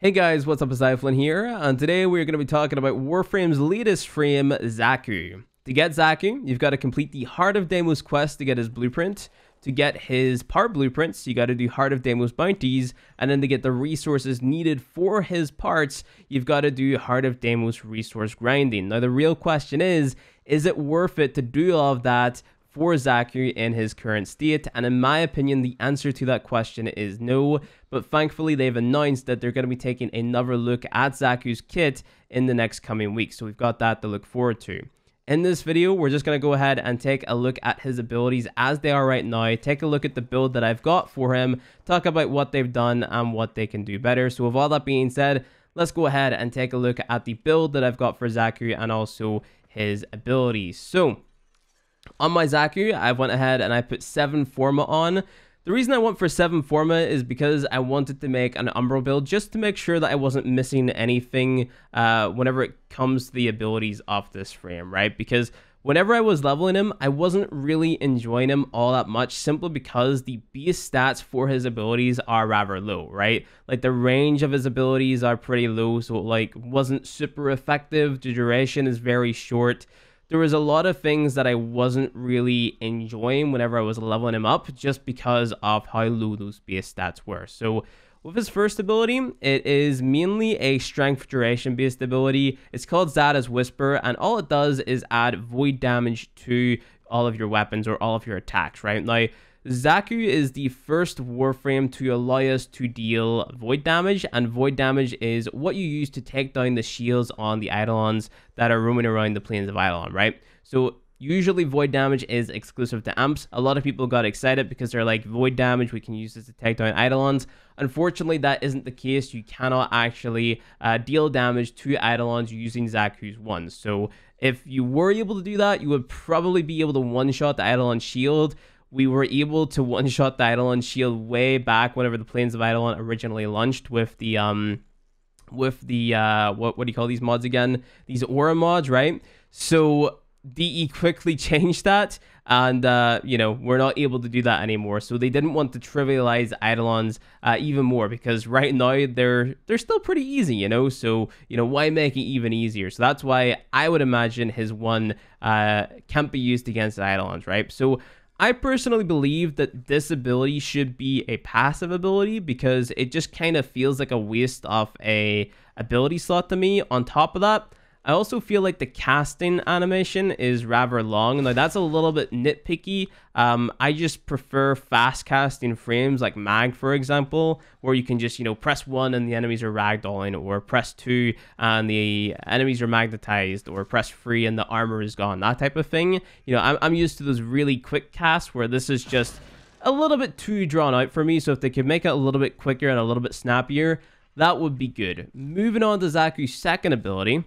Hey guys, what's up? It's Flynn here, and today we're going to be talking about Warframe's latest frame, Xaku. To get Xaku, you've got to complete the Heart of Deimos quest to get his blueprint. To get his part blueprints, you got to do Heart of Deimos bounties, and then to get the resources needed for his parts, you've got to do Heart of Deimos resource grinding. Now the real question is it worth it to do all of that for Xaku in his current state? And in my opinion, the answer to that question is no, but thankfully they've announced that they're going to be taking another look at Xaku's kit in the next coming weeks, so we've got that to look forward to. In this video, we're just going to go ahead and take a look at his abilities as they are right now, take a look at the build that I've got for him, talk about what they've done and what they can do better. So with all that being said, let's go ahead and take a look at the build that I've got for Xaku and also his abilities. So on my Xaku, I went ahead and I put 7 Forma on. The reason I went for 7 Forma is because I wanted to make an Umbral build just to make sure that I wasn't missing anything whenever it comes to the abilities of this frame, right? Because whenever I was leveling him, I wasn't really enjoying him all that much simply because the base stats for his abilities are rather low, right? Like the range of his abilities are pretty low, so it like wasn't super effective. The duration is very short. There was a lot of things that I wasn't really enjoying whenever I was leveling him up just because of how low those base stats were. So with his first ability, it is mainly a strength duration based ability. It's called Zada's Whisper, and all it does is add void damage to all of your weapons or all of your attacks, right? Now, Xaku is the first Warframe to allow us to deal void damage, and void damage is what you use to take down the shields on the Eidolons that are roaming around the plains of Eidolon, right? So usually void damage is exclusive to amps. A lot of people got excited because they're like, void damage, we can use this to take down Eidolons. Unfortunately, that isn't the case. You cannot actually deal damage to Eidolons using Xaku's ones. So if you were able to do that, you would probably be able to one-shot the Eidolon shield. We were able to one-shot the Eidolon shield way back whenever the Plains of Eidolon originally launched with the what do you call these mods again? These aura mods, right? So DE quickly changed that, and you know, we're not able to do that anymore. So they didn't want to trivialize Eidolons even more, because right now they're still pretty easy, you know. So you know, why make it even easier? So that's why I would imagine his one can't be used against the Eidolons, right? So I personally believe that this ability should be a passive ability because it just kind of feels like a waste of a ability slot to me. On top of that, I also feel like the casting animation is rather long. Now, that's a little bit nitpicky. I just prefer fast casting frames like Mag, for example, where you can just, you know, press 1 and the enemies are ragdolling, or press 2 and the enemies are magnetized, or press 3 and the armor is gone, that type of thing. You know, I'm used to those really quick casts where this is just a little bit too drawn out for me. So if they could make it a little bit quicker and a little bit snappier, that would be good. Moving on to Xaku's second ability,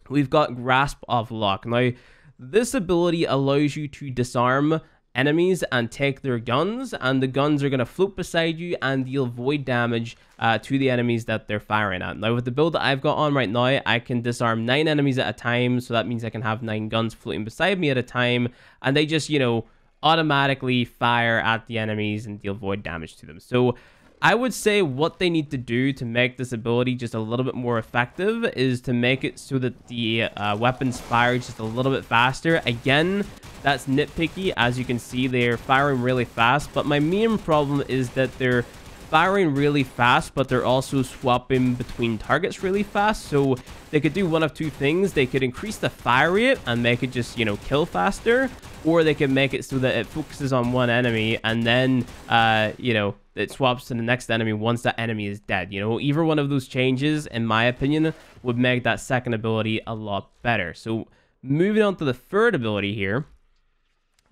we've got Grasp of Luck. Now, this ability allows you to disarm enemies and take their guns, and the guns are going to float beside you and deal void damage to the enemies that they're firing at. Now, with the build that I've got on right now, I can disarm 9 enemies at a time, so that means I can have 9 guns floating beside me at a time, and they just, you know, automatically fire at the enemies and deal void damage to them. So I would say what they need to do to make this ability just a little bit more effective is to make it so that the weapons fire just a little bit faster. Again, that's nitpicky. As you can see, they're firing really fast, but my main problem is that they're firing really fast, but they're also swapping between targets really fast. So they could do one of two things. They could increase the fire rate and make it just, you know, kill faster, or they could make it so that it focuses on one enemy and then, you know, it swaps to the next enemy once that enemy is dead. You know, either one of those changes, in my opinion, would make that second ability a lot better. So moving on to the third ability here.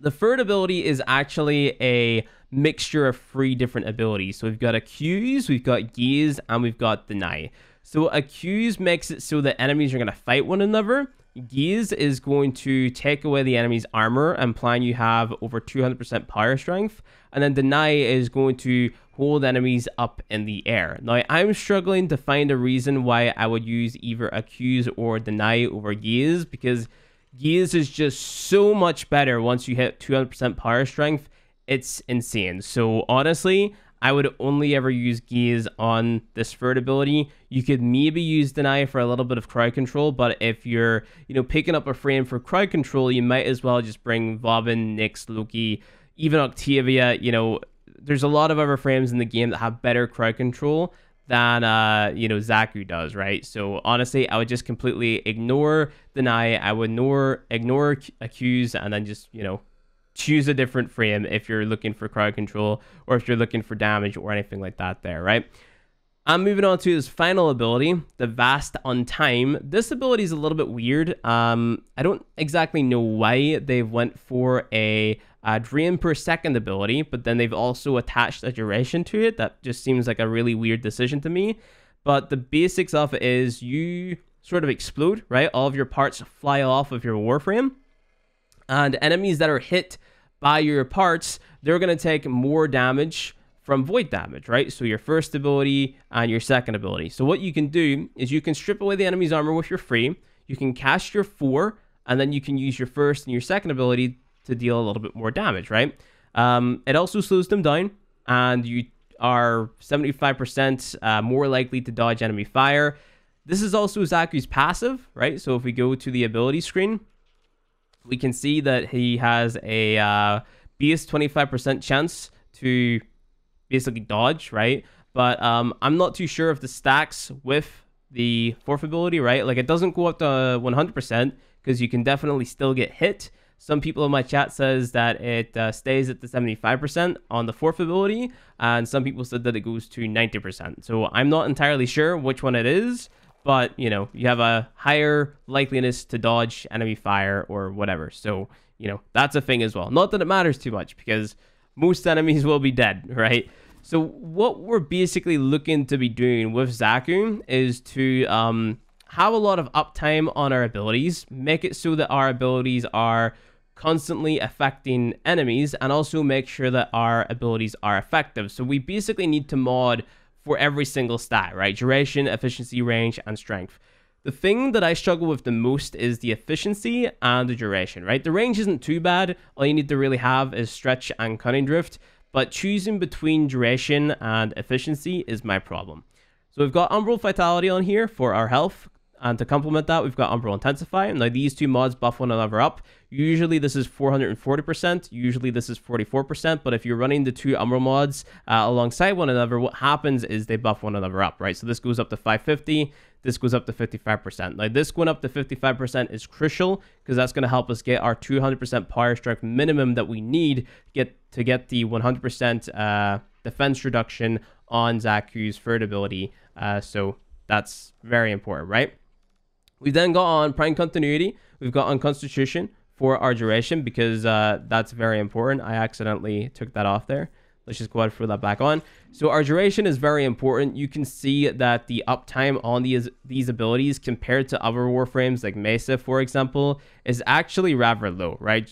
The third ability is actually a mixture of 3 different abilities. So we've got Accuse, we've got Gaze, and we've got Deny. So Accuse makes it so that enemies are going to fight one another. Gaze is going to take away the enemy's armor, implying you have over 200% power strength. And then Deny is going to hold enemies up in the air. Now, I'm struggling to find a reason why I would use either Accuse or Deny over Gaze, because Gaze is just so much better once you hit 200% power strength. It's insane. So honestly, I would only ever use Gaze on this third ability. You could maybe use Deny for a little bit of crowd control, but if you're, picking up a frame for crowd control, you might as well just bring Vauban, Nyx, Loki, even Octavia. There's a lot of other frames in the game that have better crowd control than Xaku does, right? So honestly, I would just completely ignore Deny. I would ignore Accuse, and then just choose a different frame if you're looking for crowd control or if you're looking for damage or anything like that there, right? I'm moving on to his final ability, the Vast Untime. This ability is a little bit weird. I don't exactly know why they went for a drain per second ability, but then they've also attached a duration to it. That just seems like a really weird decision to me. But the basics of it is you sort of explode, right? All of your parts fly off of your Warframe. And enemies that are hit by your parts, they're going to take more damage from void damage, right? So your first ability and your second ability. So what you can do is you can strip away the enemy's armor with your 3, you can cast your 4, and then you can use your first and your second ability to deal a little bit more damage, right? It also slows them down, and you are 75% more likely to dodge enemy fire. This is also Xaku's passive, right? So if we go to the ability screen, we can see that he has a base 25% chance to basically dodge, right? But I'm not too sure if the stacks with the fourth ability, right? Like, it doesn't go up to 100% because you can definitely still get hit. Some people in my chat says that it stays at the 75% on the fourth ability, and some people said that it goes to 90%. So I'm not entirely sure which one it is, but, you have a higher likeliness to dodge enemy fire or whatever. So, that's a thing as well. Not that it matters too much, because most enemies will be dead, right? So what we're basically looking to be doing with Xaku is to have a lot of uptime on our abilities, make it so that our abilities are constantly affecting enemies, and also make sure that our abilities are effective. So we basically need to mod for every single stat, right? Duration, efficiency, range, and strength. The thing that I struggle with the most is the efficiency and the duration, right? The range isn't too bad. All you need to really have is stretch and cunning drift, but choosing between duration and efficiency is my problem. So we've got Umbral Vitality on here for our health, and to complement that, we've got Umbral Intensify. Now, these two mods buff one another up. Usually this is 440%, usually this is 44%, but if you're running the two Umbral mods alongside one another, what happens is they buff one another up, right? So this goes up to 550, this goes up to 55%. Now, this going up to 55% is crucial, because that's going to help us get our 200% power strength minimum that we need to get the 100% defense reduction on Xaku's third ability. So that's very important, right? We've then got on Prime Continuity. We've got on Constitution for our duration, because that's very important. I accidentally took that off there. Let's just go ahead and throw that back on. So our duration is very important. You can see that the uptime on these abilities compared to other Warframes like Mesa, for example, is actually rather low, right?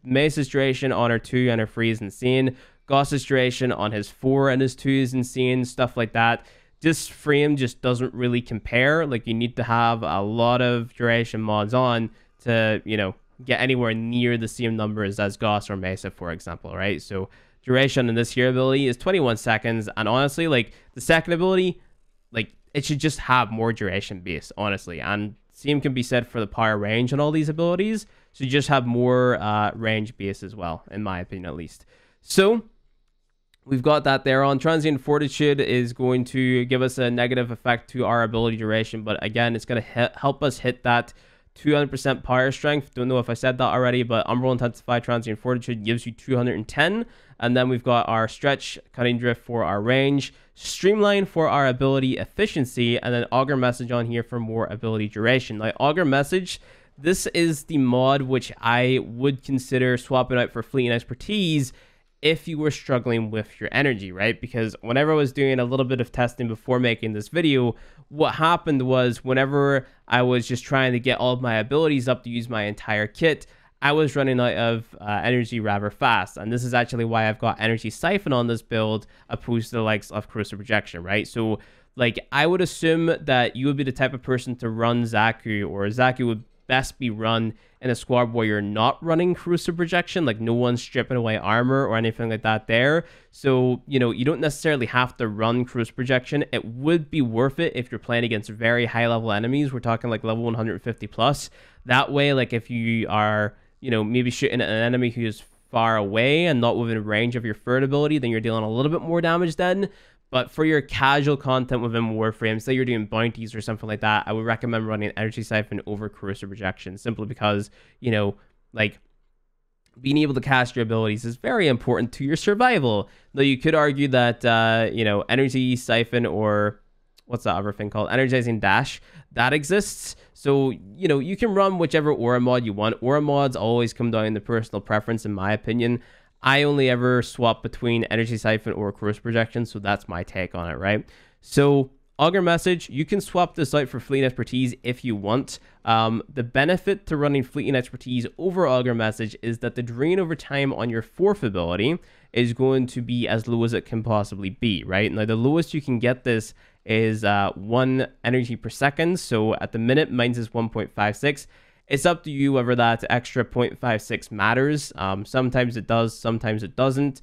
Mesa's duration on her 2 and her 3 is insane. Goss's duration on his 4 and his 2 is insane, stuff like that. This frame just doesn't really compare. Like, you need to have a lot of duration mods on to, get anywhere near the same numbers as Goss or Mesa, for example, right? So duration in this here ability is 21 seconds. And honestly, like, the second ability, like, it should just have more duration base, honestly. And same can be said for the power range on all these abilities. So you just have more range base as well, in my opinion, at least. So we've got that there on. Transient Fortitude is going to give us a negative effect to our ability duration, but again, it's going to help us hit that 200% power strength. Don't know if I said that already, but Umbral Intensify, Transient Fortitude gives you 210. And then we've got our Stretch, Cutting Drift for our range, Streamline for our ability efficiency, and then Augur Message on here for more ability duration. Like, Augur Message, this is the mod which I would consider swapping out for Fleeting Expertise if you were struggling with your energy, right? Because whenever I was doing a little bit of testing before making this video, what happened was whenever I was just trying to get all of my abilities up to use my entire kit, I was running out of energy rather fast. And this is actually why I've got Energy Siphon on this build opposed to the likes of Corrosive Projection, right? So, like, I would assume that you would be the type of person to run Xaku, or Xaku would best be run in a squad where you're not running corrosive projection, like no one's stripping away armor or anything like that there. So, you know, you don't necessarily have to run corrosive projection. It would be worth it if you're playing against very high level enemies. We're talking like level 150 plus. That way, like if you are, you know, maybe shooting at an enemy who is far away and not within range of your third ability, then you're dealing a little bit more damage then. But for your casual content within Warframe, say you're doing bounties or something like that, I would recommend running Energy Siphon over Corrosive Projection, simply because, you know, like, being able to cast your abilities is very important to your survival. Though you could argue that, you know, Energy Siphon or what's that other thing called? Energizing Dash, that exists. So, you know, you can run whichever aura mod you want. Aura mods always come down to personal preference, in my opinion. I only ever swap between Energy Siphon or Corrosive Projection, so that's my take on it, right? So, Augur Message, you can swap this out for Fleet Expertise if you want. The benefit to running Fleet and Expertise over Augur Message is that the drain over time on your fourth ability is going to be as low as it can possibly be, right? Now, the lowest you can get this is 1 energy per second, so at the minute, mine's is 1.56. It's up to you whether that extra 0.56 matters. Sometimes it does, sometimes it doesn't.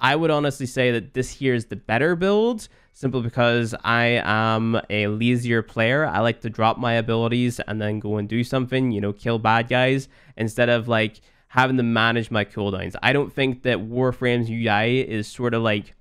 I would honestly say that this here is the better build, simply because I am a lazier player. I like to drop my abilities and then go and do something, you know, kill bad guys, instead of like having to manage my cooldowns. I don't think that Warframe's UI is sort of like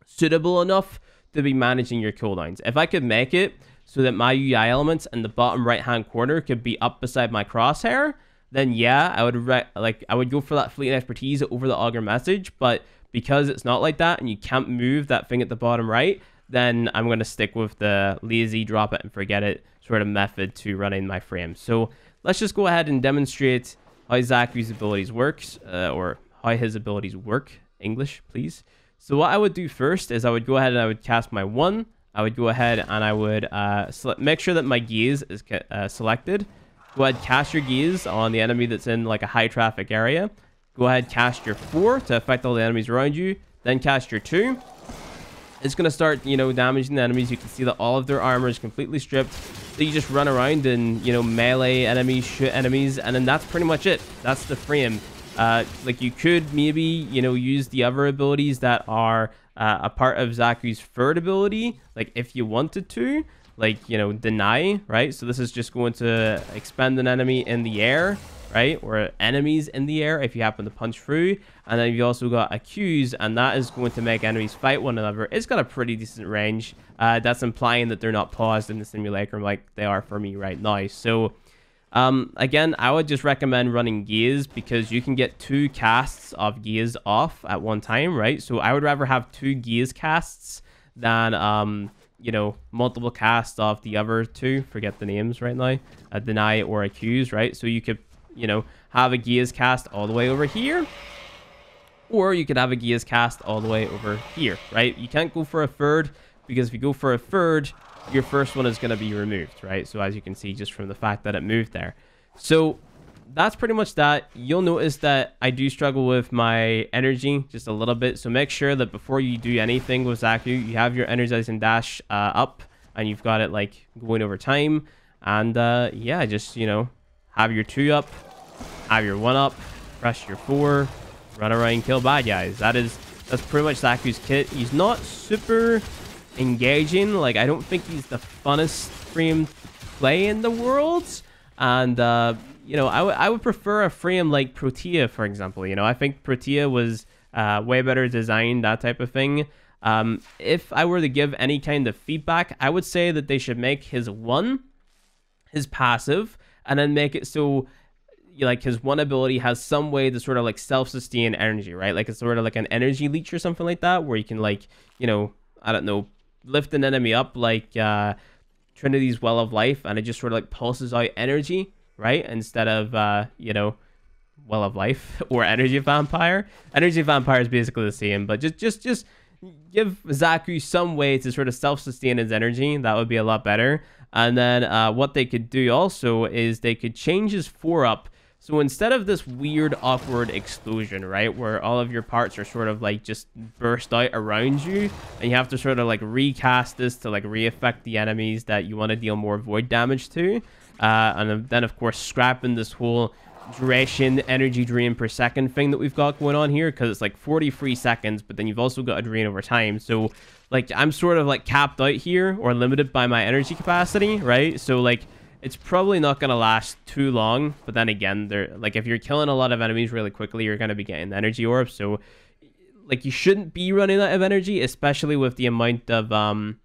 suitable enough to be managing your cooldowns. If I could make it so that my UI elements in the bottom right hand corner could be up beside my crosshair, then yeah, I would go for that Fleet and Expertise over the Augur Message. But because it's not like that and you can't move that thing at the bottom right, then I'm going to stick with the lazy drop it and forget it sort of method to running my frame. So let's just go ahead and demonstrate how Xaku's abilities works, or how his abilities work. English, please. So what I would do first is I would go ahead and I would cast my 1. I would go ahead and I would make sure that my gaze is selected. Go ahead, cast your gaze on the enemy that's in like a high traffic area. Go ahead, cast your 4 to affect all the enemies around you. Then cast your 2. It's going to start, you know, damaging the enemies. You can see that all of their armor is completely stripped. So you just run around and, you know, melee enemies, shoot enemies, and then that's pretty much it. That's the frame. Like, you could maybe, you know, use the other abilities that are a part of Xaku's third ability, like if you wanted to, like, you know, deny, right? So this is just going to expend an enemy in the air, right? Or enemies in the air if you happen to punch through. And then you've also got accuse, and that is going to make enemies fight one another. It's got a pretty decent range. That's implying that they're not paused in the simulacrum like they are for me right now. So again, I would just recommend running gaze, because you can get 2 casts of gaze off at one time, right? So I would rather have 2 gaze casts than you know, multiple casts of the other 2. Forget the names right now. Deny or accuse, right? So you could, you know, have a gaze cast all the way over here, or you could have a gaze cast all the way over here, right? You can't go for a third, because if you go for a third, your first one is going to be removed, right? So as you can see, just from the fact that it moved there. So that's pretty much that. You'll notice that I do struggle with my energy just a little bit. So make sure that before you do anything with Xaku, you have your Energizing Dash up, and you've got it like going over time. And yeah, just, you know, have your 2 up, have your 1 up, press your 4, run around, kill bad guys. That's pretty much Xaku's kit. He's not super engaging. Like, I don't think he's the funnest frame to play in the world. And you know, I would prefer a frame like Protea, for example. You know, I think Protea was way better designed, that type of thing. If I were to give any kind of feedback, I would say that they should make his 1 his passive, and then make it so like his 1 ability has some way to sort of like self-sustain energy, right? Like it's sort of like an energy leech or something like that, where you can, like, you know, I don't know, lift an enemy up like Trinity's Well of Life, and it just sort of like pulses out energy, right? Instead of you know, Well of Life or Energy Vampire. Energy Vampire is basically the same, but just give Xaku some way to sort of self-sustain his energy. That would be a lot better. And then what they could do also is they could change his 4 up So instead of this weird, awkward explosion, right, where all of your parts are sort of like just burst out around you, and you have to sort of like recast this to like re-affect the enemies that you want to deal more void damage to, and then of course scrapping this whole duration energy drain per second thing that we've got going on here, because it's like 43 seconds, but then you've also got a drain over time. So like I'm sort of like capped out here or limited by my energy capacity, right? So like it's probably not going to last too long, but then again, they're like, if you're killing a lot of enemies really quickly, you're going to be getting the energy orbs. So like you shouldn't be running out of energy, especially with the amount of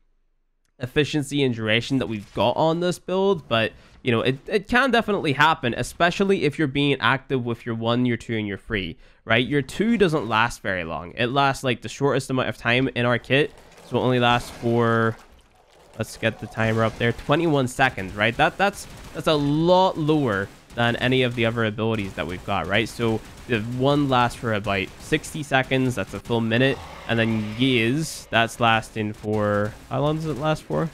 efficiency and duration that we've got on this build. But you know, it can definitely happen, especially if you're being active with your 1, your 2, and your 3, right? Your 2 doesn't last very long. It lasts like the shortest amount of time in our kit, so it only lasts for, let's get the timer up there, 21 seconds, right? That's a lot lower than any of the other abilities that we've got, right? So the 1 lasts for about 60 seconds, that's a full minute, and then Gaze, that's lasting for, how long does it last for?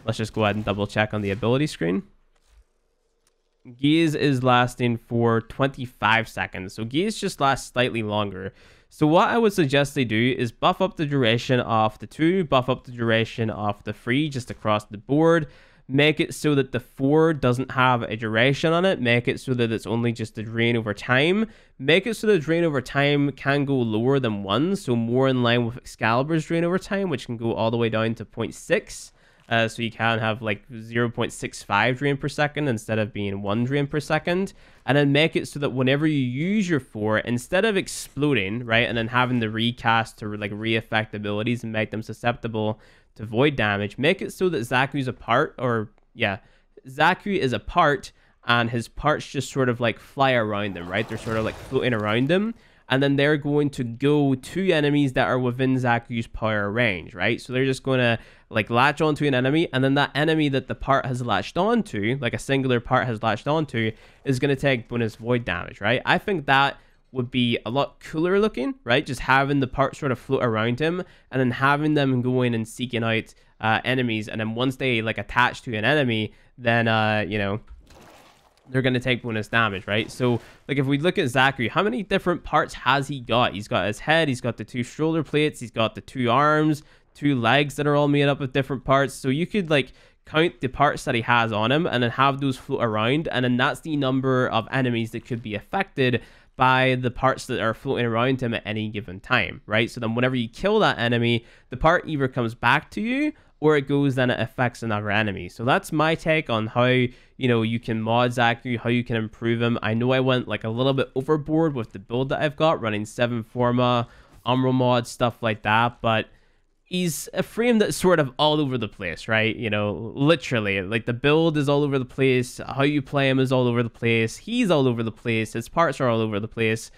Let's just go ahead and double check on the ability screen. Gaze is lasting for 25 seconds, so Gaze just lasts slightly longer. So what I would suggest they do is buff up the duration of the 2, buff up the duration of the 3 just across the board, make it so that the 4 doesn't have a duration on it, make it so that it's only just a drain over time, make it so the drain over time can go lower than 1, so more in line with Excalibur's drain over time, which can go all the way down to 0.6. So you can have like 0.65 drain per second instead of being 1 drain per second. And then make it so that whenever you use your 4, instead of exploding, right, and then having the recast to like re-affect abilities and make them susceptible to void damage, make it so that Xaku's a part, or yeah, Xaku is a part, and his parts just sort of like fly around them, right? They're sort of like floating around them. And then they're going to go to enemies that are within Xaku's power range, right? So they're just going to like latch onto an enemy, and then that enemy that the part has latched onto, like a singular part has latched onto, is going to take bonus void damage, right? I think that would be a lot cooler looking, right? Just having the part sort of float around him, and then having them going and seeking out enemies, and then once they like attach to an enemy, then you know, they're going to take bonus damage, right? So like if we look at Xaku, how many different parts has he got? He's got his head, he's got the 2 shoulder plates, he's got the 2 arms, 2 legs that are all made up of different parts. So you could like count the parts that he has on him and then have those float around, and then that's the number of enemies that could be affected by the parts that are floating around him at any given time, right? So then whenever you kill that enemy, the part either comes back to you, or it goes then it affects another enemy. So that's my take on how, you know, you can mod Xaku, how you can improve him. I know I went like a little bit overboard with the build that I've got, running 7 Forma, Umbral mod, stuff like that, but he's a frame that's sort of all over the place, right? You know, literally, like the build is all over the place, how you play him is all over the place, he's all over the place, his parts are all over the place.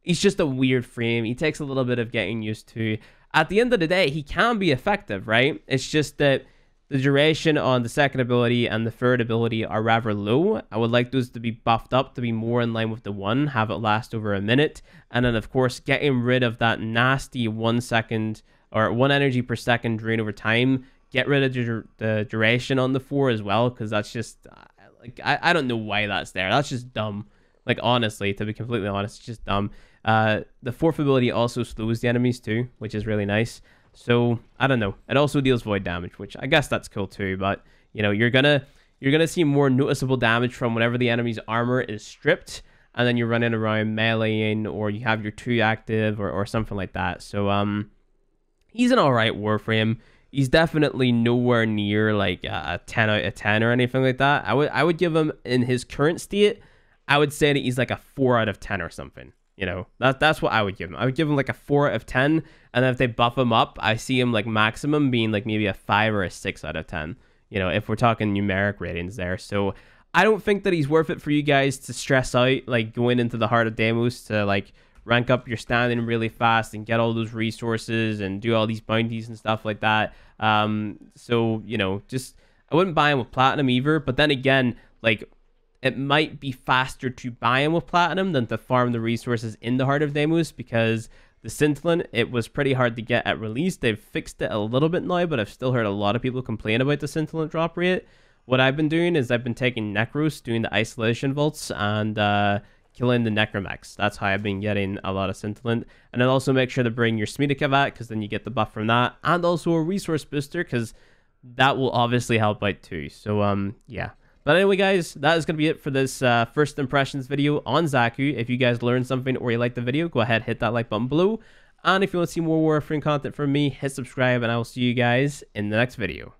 He's just a weird frame. He takes a little bit of getting used to. At the end of the day, he can be effective, right? It's just that the duration on the second ability and the third ability are rather low. I would like those to be buffed up to be more in line with the 1, have it last over a minute. And then, of course, getting rid of that nasty 1 second or 1 energy per second drain over time. Get rid of the duration on the 4 as well, because that's just, like, I don't know why that's there. That's just dumb. Like, honestly, to be completely honest, it's just dumb. The 4th ability also slows the enemies too, which is really nice. So I don't know. It also deals void damage, which I guess that's cool too. But you know, you're gonna see more noticeable damage from whenever the enemy's armor is stripped, and then you're running around meleeing, or you have your 2 active, or something like that. So he's an alright Warframe. He's definitely nowhere near like a 10 out of 10 or anything like that. I would give him, in his current state, I would say that he's like a 4 out of 10 or something. You know, that's what I would give him. I would give him like a 4 out of 10. And then if they buff him up, I see him like maximum being like maybe a 5 or a 6 out of 10. You know, if we're talking numeric ratings there. So I don't think that he's worth it for you guys to stress out, like going into the Heart of Deimos to like rank up your standing really fast and get all those resources and do all these bounties and stuff like that. So, you know, just, I wouldn't buy him with platinum either. But then again, like, it might be faster to buy him with platinum than to farm the resources in the Heart of Deimos, because the Scintillant, it was pretty hard to get at release. They've fixed it a little bit now, but I've still heard a lot of people complain about the Scintillant drop rate. What I've been doing is I've been taking Necros, doing the isolation vaults, and killing the necromechs. That's how I've been getting a lot of scintillant. And then also make sure to bring your Smedikavat, because then you get the buff from that, and also a resource booster, because that will obviously help out too. So yeah. But anyway, guys, that is going to be it for this first impressions video on Xaku. If you guys learned something or you liked the video, go ahead, hit that like button below. And if you want to see more Warframe content from me, hit subscribe, and I will see you guys in the next video.